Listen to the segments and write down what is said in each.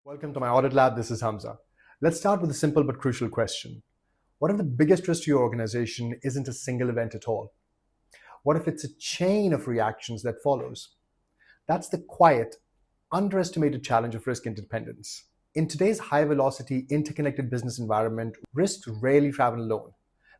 Welcome to my Audit Lab. This is Hamza. Let's start with a simple but crucial question. What if the biggest risk to your organization isn't a single event at all? What if it's a chain of reactions that follows? That's the quiet, underestimated challenge of risk interdependence. In today's high-velocity, interconnected business environment, risks rarely travel alone.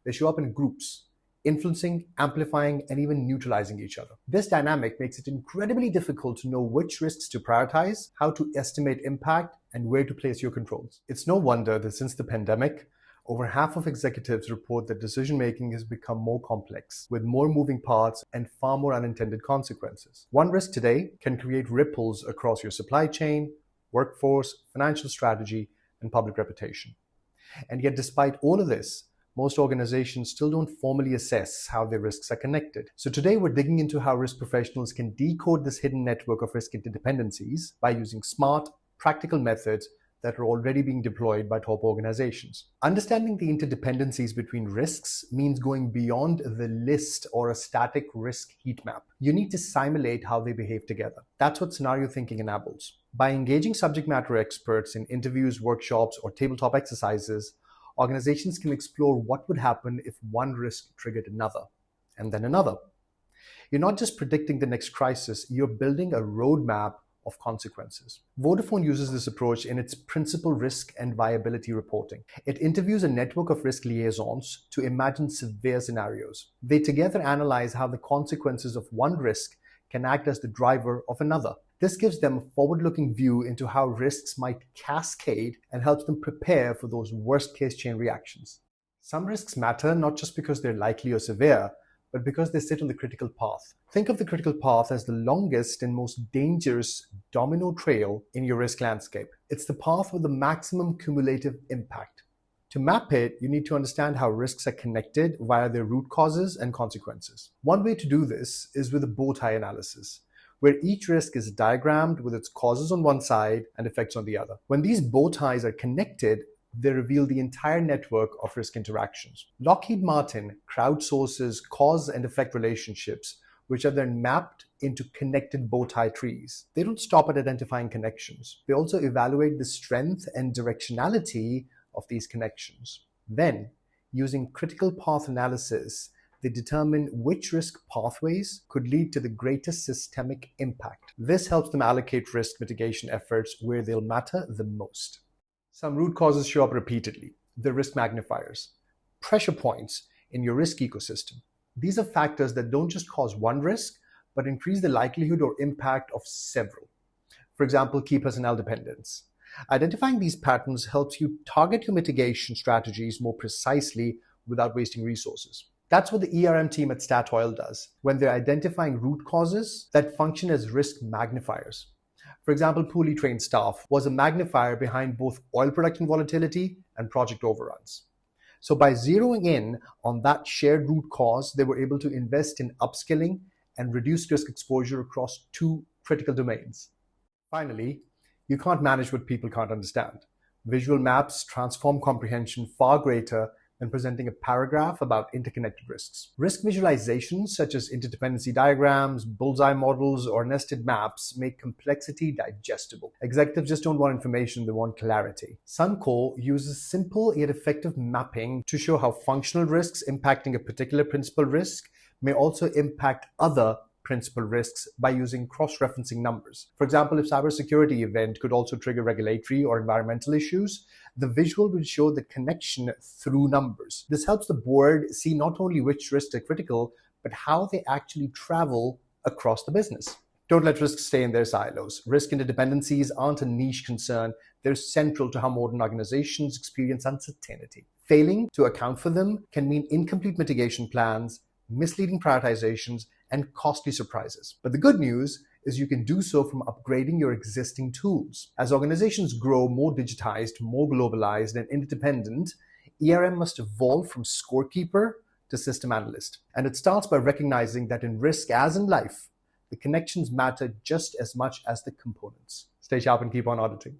They show up in groups, influencing, amplifying, and even neutralizing each other. This dynamic makes it incredibly difficult to know which risks to prioritize, how to estimate impact, and where to place your controls. It's no wonder that since the pandemic, over half of executives report that decision-making has become more complex, with more moving parts and far more unintended consequences. One risk today can create ripples across your supply chain, workforce, financial strategy, and public reputation. And yet, despite all of this, most organizations still don't formally assess how their risks are connected. So today we're digging into how risk professionals can decode this hidden network of risk interdependencies by using smart, practical methods that are already being deployed by top organizations. Understanding the interdependencies between risks means going beyond the list or a static risk heat map. You need to simulate how they behave together. That's what scenario thinking enables. By engaging subject matter experts in interviews, workshops, or tabletop exercises, organizations can explore what would happen if one risk triggered another, and then another. You're not just predicting the next crisis, you're building a roadmap of consequences. Vodafone uses this approach in its principal risk and viability reporting. It interviews a network of risk liaisons to imagine severe scenarios. They together analyze how the consequences of one risk can act as the driver of another. This gives them a forward-looking view into how risks might cascade and helps them prepare for those worst-case chain reactions. Some risks matter not just because they're likely or severe, but because they sit on the critical path. Think of the critical path as the longest and most dangerous domino trail in your risk landscape. It's the path with the maximum cumulative impact. To map it, you need to understand how risks are connected via their root causes and consequences. One way to do this is with a bow tie analysis, where each risk is diagrammed with its causes on one side and effects on the other. When these bow ties are connected, they reveal the entire network of risk interactions. Lockheed Martin crowdsources cause and effect relationships, which are then mapped into connected bow tie trees. They don't stop at identifying connections. They also evaluate the strength and directionality of these connections. Then, using critical path analysis, they determine which risk pathways could lead to the greatest systemic impact. This helps them allocate risk mitigation efforts where they'll matter the most. Some root causes show up repeatedly. The risk magnifiers, pressure points in your risk ecosystem. These are factors that don't just cause one risk, but increase the likelihood or impact of several. For example, key personnel dependence. Identifying these patterns helps you target your mitigation strategies more precisely without wasting resources. That's what the ERM team at Statoil does when they're identifying root causes that function as risk magnifiers. For example, poorly trained staff was a magnifier behind both oil production volatility and project overruns. So by zeroing in on that shared root cause, they were able to invest in upskilling and reduce risk exposure across two critical domains. Finally, you can't manage what people can't understand. Visual maps transform comprehension far greater than presenting a paragraph about interconnected risks. Risk visualizations such as interdependency diagrams, bullseye models, or nested maps make complexity digestible. Executives just don't want information, they want clarity. Suncor uses simple yet effective mapping to show how functional risks impacting a particular principal risk may also impact other principal risks by using cross-referencing numbers. For example, if cybersecurity event could also trigger regulatory or environmental issues, the visual will show the connection through numbers. This helps the board see not only which risks are critical, but how they actually travel across the business. Don't let risks stay in their silos. Risk interdependencies aren't a niche concern. They're central to how modern organizations experience uncertainty. Failing to account for them can mean incomplete mitigation plans, misleading prioritizations, and costly surprises. But the good news is you can do so from upgrading your existing tools. As organizations grow more digitized, more globalized, and interdependent, ERM must evolve from scorekeeper to system analyst. And it starts by recognizing that in risk, as in life, the connections matter just as much as the components. Stay sharp and keep on auditing.